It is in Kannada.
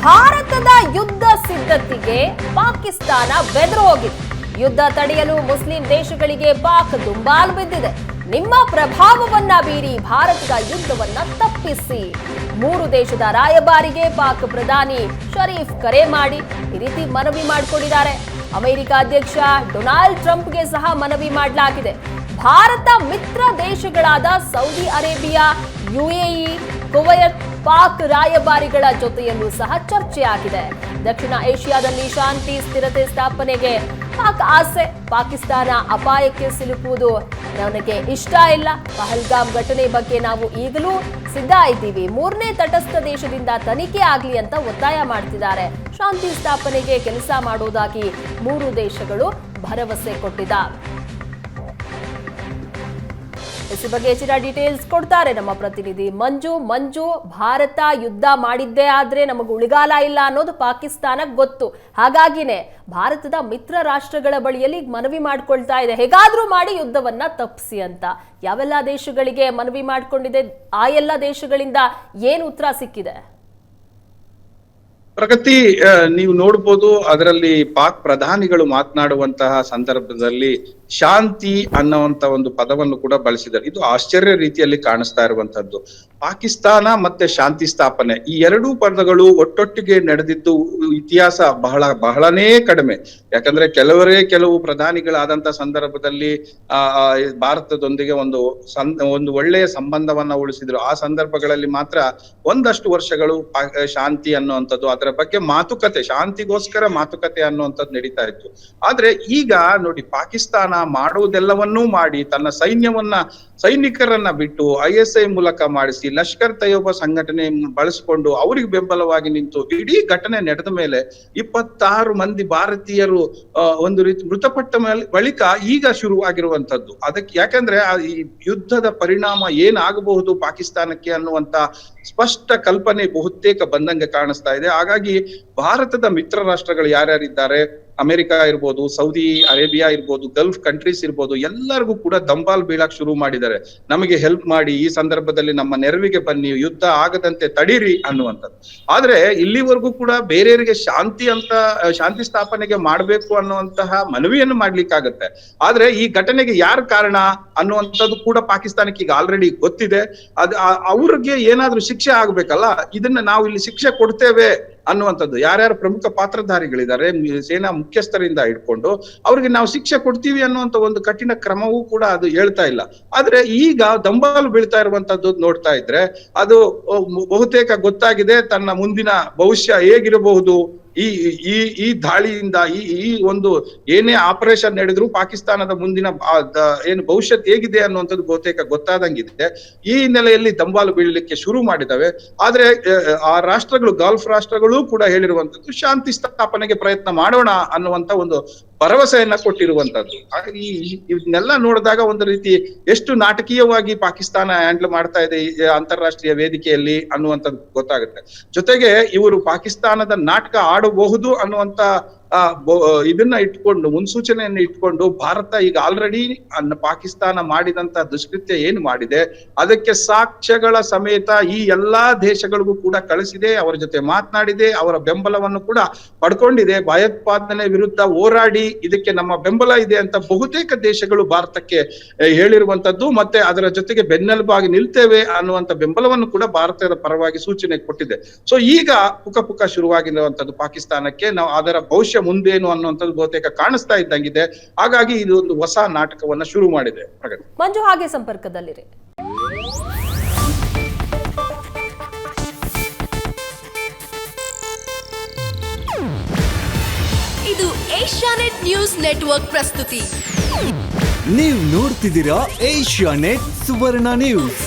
ಭಾರತದ ಯುದ್ಧ ಸಿದ್ಧತೆಗೆ ಪಾಕಿಸ್ತಾನ ಬೆದರು ಹೋಗಿದೆ. ಯುದ್ಧ ತಡೆಯಲು ಮುಸ್ಲಿಂ ದೇಶಗಳಿಗೆ ಪಾಕ್ ದುಂಬಾಲು ಬಿದ್ದಿದೆ. ನಿಮ್ಮ ಪ್ರಭಾವವನ್ನ ಬೀರಿ ಭಾರತದ ಯುದ್ಧವನ್ನ ತಪ್ಪಿಸಿ. 3 ದೇಶದ ರಾಯಭಾರಿಗೆ ಪಾಕ್ ಪ್ರಧಾನಿ ಶರೀಫ್ ಕರೆ ಮಾಡಿ ಈ ರೀತಿ ಮನವಿ ಮಾಡಿಕೊಂಡಿದ್ದಾರೆ. ಅಮೆರಿಕ ಅಧ್ಯಕ್ಷ ಡೊನಾಲ್ಡ್ ಟ್ರಂಪ್ಗೆ ಸಹ ಮನವಿ ಮಾಡಲಾಗಿದೆ. ಭಾರತ ಮಿತ್ರ ದೇಶಗಳಾದ Saudi Arabia, UAE, Kuwait, Pak ರಾಯಭಾರಿಗಳ ಜೊತೆಯಲ್ಲೂ ಸಹ ಚರ್ಚೆಯಾಗಿದೆ. ದಕ್ಷಿಣ ಏಷ್ಯಾದಲ್ಲಿ ಶಾಂತಿ ಸ್ಥಿರತೆ ಸ್ಥಾಪನೆಗೆ ಪಾಕ್ ಆಸೆ. ಪಾಕಿಸ್ತಾನ ಅಪಾಯಕ್ಕೆ ಸಿಲುಕುವುದು ನನಗೆ ಇಷ್ಟ ಇಲ್ಲ. ಪಹಲ್ಗಾಮ್ ಘಟನೆ ಬಗ್ಗೆ ನಾವು ಈಗಲೂ ಸಿದ್ಧ ಇದ್ದೀವಿ. 3ನೇ ತಟಸ್ಥ ದೇಶದಿಂದ ತನಿಖೆ ಆಗಲಿ ಅಂತ ಒತ್ತಾಯ ಮಾಡ್ತಿದ್ದಾರೆ. ಶಾಂತಿ ಸ್ಥಾಪನೆಗೆ ಕೆಲಸ ಮಾಡುವುದಾಗಿ 3 ದೇಶಗಳು ಭರವಸೆ ಕೊಟ್ಟಿದ್ದಾರೆ. ಈ ಬಗ್ಗೆ ಹೆಚ್ಚಿನ ಡೀಟೇಲ್ಸ್ ಕೊಡ್ತಾರೆ ನಮ್ಮ ಪ್ರತಿನಿಧಿ ಮಂಜು. ಭಾರತ ಯುದ್ಧ ಮಾಡಿದ್ದೇ ಆದ್ರೆ ನಮಗೆ ಉಳಿಗಾಲ ಇಲ್ಲ ಅನ್ನೋದು ಪಾಕಿಸ್ತಾನಕ್ಕೆ ಗೊತ್ತು. ಹಾಗಾಗಿನೇ ಭಾರತದ ಮಿತ್ರ ರಾಷ್ಟ್ರಗಳ ಬಳಿಯಲ್ಲಿ ಮನವಿ ಮಾಡ್ಕೊಳ್ತಾ ಇದೆ, ಹೇಗಾದ್ರೂ ಮಾಡಿ ಯುದ್ಧವನ್ನ ತಪ್ಪಿಸಿ ಅಂತ. ಯಾವೆಲ್ಲ ದೇಶಗಳಿಗೆ ಮನವಿ ಮಾಡ್ಕೊಂಡಿದೆ, ಆ ಎಲ್ಲ ದೇಶಗಳಿಂದ ಏನು ಉತ್ತರ ಸಿಕ್ಕಿದೆ? ಪ್ರಗತಿ, ನೀವು ನೋಡ್ಬೋದು, ಅದರಲ್ಲಿ ಪಾಕ್ ಪ್ರಧಾನಿಗಳು ಮಾತನಾಡುವಂತಹ ಸಂದರ್ಭದಲ್ಲಿ ಶಾಂತಿ ಅನ್ನುವಂತ ಒಂದು ಪದವನ್ನು ಕೂಡ ಬಳಸಿದ್ದಾರೆ. ಇದು ಆಶ್ಚರ್ಯ ರೀತಿಯಲ್ಲಿ ಕಾಣಿಸ್ತಾ ಇರುವಂತದ್ದು. ಪಾಕಿಸ್ತಾನ ಮತ್ತೆ ಶಾಂತಿ ಸ್ಥಾಪನೆ ಈ 2 ಪದಗಳು ಒಟ್ಟೊಟ್ಟಿಗೆ ನಡೆದಿದ್ದು ಇತಿಹಾಸ ಬಹಳನೇ ಕಡಿಮೆ. ಯಾಕಂದ್ರೆ ಕೆಲವು ಪ್ರಧಾನಿಗಳಾದಂತ ಸಂದರ್ಭದಲ್ಲಿ ಭಾರತದೊಂದಿಗೆ ಒಂದು ಒಳ್ಳೆಯ ಸಂಬಂಧವನ್ನ ಉಳಿಸಿದ್ರು. ಆ ಸಂದರ್ಭಗಳಲ್ಲಿ ಮಾತ್ರ ಒಂದಷ್ಟು ವರ್ಷಗಳು ಶಾಂತಿ ಅನ್ನುವಂಥದ್ದು, ಅದರ ಬಗ್ಗೆ ಮಾತುಕತೆ, ಶಾಂತಿಗೋಸ್ಕರ ಮಾತುಕತೆ ಅನ್ನುವಂಥದ್ದು ನಡೀತಾ ಇತ್ತು. ಆದ್ರೆ ಈಗ ನೋಡಿ, ಪಾಕಿಸ್ತಾನ ಮಾಡುವುದೆಲ್ಲವನ್ನೂ ಮಾಡಿ ತನ್ನ ಸೈನಿಕರನ್ನ ಬಿಟ್ಟು ISI ಮೂಲಕ ಮಾಡಿಸಿ ಲಷ್ಕರ್ ತಯ್ಯಬಾ ಸಂಘಟನೆ ಬಳಸಿಕೊಂಡು ಅವರಿಗೆ ಬೆಂಬಲವಾಗಿ ನಿಂತು ಇಡೀ ಘಟನೆ ನಡೆದ ಮೇಲೆ 26 ಮಂದಿ ಭಾರತೀಯರು ಒಂದು ರೀತಿ ಮೃತಪಟ್ಟ ಬಳಿಕ ಈಗ ಶುರುವಾಗಿರುವಂತದ್ದು. ಅದಕ್ಕೆ ಯಾಕಂದ್ರೆ ಈ ಯುದ್ಧದ ಪರಿಣಾಮ ಏನಾಗಬಹುದು ಪಾಕಿಸ್ತಾನಕ್ಕೆ ಅನ್ನುವಂತ ಸ್ಪಷ್ಟ ಕಲ್ಪನೆ ಬಹುತೇಕ ಬಂದಂಗೆ ಕಾಣಿಸ್ತಾ ಇದೆ. ಹಾಗಾಗಿ ಭಾರತದ ಮಿತ್ರ ರಾಷ್ಟ್ರಗಳು ಯಾರ್ಯಾರಿದ್ದಾರೆ, ಅಮೆರಿಕ ಇರ್ಬೋದು, ಸೌದಿ ಅರೇಬಿಯಾ ಇರ್ಬೋದು, ಗಲ್ಫ್ ಕಂಟ್ರೀಸ್ ಇರ್ಬೋದು, ಎಲ್ಲರಿಗೂ ಕೂಡ ದಂಬಾಲ್ ಬೀಳಕ್ ಶುರು ಮಾಡಿದ್ದಾರೆ. ನಮಗೆ ಹೆಲ್ಪ್ ಮಾಡಿ, ಈ ಸಂದರ್ಭದಲ್ಲಿ ನಮ್ಮ ನೆರವಿಗೆ ಬನ್ನಿ, ಯುದ್ಧ ಆಗದಂತೆ ತಡೀರಿ ಅನ್ನುವಂಥದ್ದು. ಆದ್ರೆ ಇಲ್ಲಿವರೆಗೂ ಕೂಡ ಬೇರೆಯವರಿಗೆ ಶಾಂತಿ ಸ್ಥಾಪನೆಗೆ ಮಾಡ್ಬೇಕು ಅನ್ನುವಂತಹ ಮನವಿಯನ್ನು ಮಾಡ್ಲಿಕ್ಕಾಗತ್ತೆ. ಆದ್ರೆ ಈ ಘಟನೆಗೆ ಯಾರು ಕಾರಣ ಅನ್ನುವಂಥದ್ದು ಕೂಡ ಪಾಕಿಸ್ತಾನಕ್ಕೆ ಈಗ ಆಲ್ರೆಡಿ ಗೊತ್ತಿದೆ. ಅವ್ರಿಗೆ ಏನಾದ್ರೂ ಶಿಕ್ಷೆ ಆಗ್ಬೇಕಲ್ಲ, ಇದನ್ನ ನಾವು ಇಲ್ಲಿ ಶಿಕ್ಷೆ ಕೊಡ್ತೇವೆ ಅನ್ನುವಂಥದ್ದು. ಯಾರ್ಯಾರು ಪ್ರಮುಖ ಪಾತ್ರಧಾರಿಗಳಿದ್ದಾರೆ, ಸೇನಾ ಮುಖ್ಯಸ್ಥರಿಂದ ಇಟ್ಕೊಂಡು ಅವ್ರಿಗೆ ನಾವು ಶಿಕ್ಷೆ ಕೊಡ್ತೀವಿ ಅನ್ನುವಂಥ ಒಂದು ಕಠಿಣ ಕ್ರಮವೂ ಕೂಡ ಅದು ಹೇಳ್ತಾ ಇಲ್ಲ. ಆದ್ರೆ ಈಗ ದಂಬಾಲು ಬೀಳ್ತಾ ಇರುವಂತದ್ದು ನೋಡ್ತಾ ಇದ್ರೆ ಅದು ಬಹುತೇಕ ಗೊತ್ತಾಗಿದೆ ತನ್ನ ಮುಂದಿನ ಭವಿಷ್ಯ ಹೇಗಿರಬಹುದು. ಈ ದಾಳಿಯಿಂದ ಈ ಒಂದು ಏನೇ ಆಪರೇಷನ್ ನಡೆದ್ರು ಪಾಕಿಸ್ತಾನದ ಮುಂದಿನ ಏನು ಭವಿಷ್ಯತ್ ಹೇಗಿದೆ ಅನ್ನುವಂಥದ್ದು ಬಹುತೇಕ ಗೊತ್ತಾದಂಗಿದೆ. ಈ ಹಿನ್ನೆಲೆಯಲ್ಲಿ ದಂಬಾಲು ಬೀಳಲಿಕ್ಕೆ ಶುರು ಮಾಡಿದವೆ. ಆದ್ರೆ ಆ ರಾಷ್ಟ್ರಗಳು, ಗಲ್ಫ್ ರಾಷ್ಟ್ರಗಳು ಕೂಡ ಹೇಳಿರುವಂತದ್ದು ಶಾಂತಿ ಸ್ಥಾಪನೆಗೆ ಪ್ರಯತ್ನ ಮಾಡೋಣ ಅನ್ನುವಂತ ಒಂದು ಭರವಸೆಯನ್ನ ಕೊಟ್ಟಿರುವಂತದ್ದು. ಇದನ್ನೆಲ್ಲ ನೋಡಿದಾಗ ಒಂದು ರೀತಿ ಎಷ್ಟು ನಾಟಕೀಯವಾಗಿ ಪಾಕಿಸ್ತಾನ ಹ್ಯಾಂಡಲ್ ಮಾಡ್ತಾ ಇದೆ ಅಂತಾರಾಷ್ಟ್ರೀಯ ವೇದಿಕೆಯಲ್ಲಿ ಅನ್ನುವಂಥದ್ದು ಗೊತ್ತಾಗುತ್ತೆ. ಜೊತೆಗೆ ಇವರು ಪಾಕಿಸ್ತಾನದ ನಾಟಕ ಆಡಬಹುದು ಅನ್ನುವಂತ ಇದನ್ನ ಇಟ್ಕೊಂಡು, ಮುನ್ಸೂಚನೆಯನ್ನು ಇಟ್ಕೊಂಡು ಭಾರತ ಈಗ ಆಲ್ರೆಡಿ ಪಾಕಿಸ್ತಾನ ಮಾಡಿದಂತ ದುಷ್ಕೃತ್ಯ ಏನು ಮಾಡಿದೆ ಅದಕ್ಕೆ ಸಾಕ್ಷ್ಯಗಳ ಸಮೇತ ಈ ಎಲ್ಲಾ ದೇಶಗಳಿಗೂ ಕೂಡ ಕಳಿಸಿದೆ, ಅವರ ಜೊತೆ ಮಾತನಾಡಿದೆ, ಅವರ ಬೆಂಬಲವನ್ನು ಕೂಡ ಪಡ್ಕೊಂಡಿದೆ. ಭಯೋತ್ಪಾದನೆ ವಿರುದ್ಧ ಹೋರಾಡಿ ಇದಕ್ಕೆ ನಮ್ಮ ಬೆಂಬಲ ಇದೆ ಅಂತ ಬಹುತೇಕ ದೇಶಗಳು ಭಾರತಕ್ಕೆ ಹೇಳಿರುವಂತದ್ದು, ಮತ್ತೆ ಅದರ ಜೊತೆಗೆ ಬೆನ್ನೆಲುಬಾಗಿ ನಿಲ್ತೇವೆ ಅನ್ನುವಂತ ಬೆಂಬಲವನ್ನು ಕೂಡ ಭಾರತದ ಪರವಾಗಿ ಸೂಚನೆ ಕೊಟ್ಟಿದೆ. ಸೊ ಈಗ ಪುಕ ಶುರುವಾಗಿರುವಂತದ್ದು ಪಾಕಿಸ್ತಾನಕ್ಕೆ. ನಾವು ಅದರ ಭವಿಷ್ಯ ಮುಂದೇನು ಅನ್ನುವಂಥದ್ದು ಬಹುತೇಕ ಕಾಣಿಸ್ತಾ ಇದ್ದಂಗಿದೆ. ಹಾಗಾಗಿ ಇದು ಒಂದು ಹೊಸ ನಾಟಕವನ್ನ ಶುರು ಮಾಡಿದೆ. ಮಂಜು, ಹಾಗೆ ಸಂಪರ್ಕದಲ್ಲಿರಿ. ಇದು ಏಷ್ಯಾನೆಟ್ ನ್ಯೂಸ್ ನೆಟ್ವರ್ಕ್ ಪ್ರಸ್ತುತಿ. ನೀವು ನೋಡ್ತಿದ್ದೀರಾ ಏಷ್ಯಾನೆಟ್ ಸುವರ್ಣ ನ್ಯೂಸ್.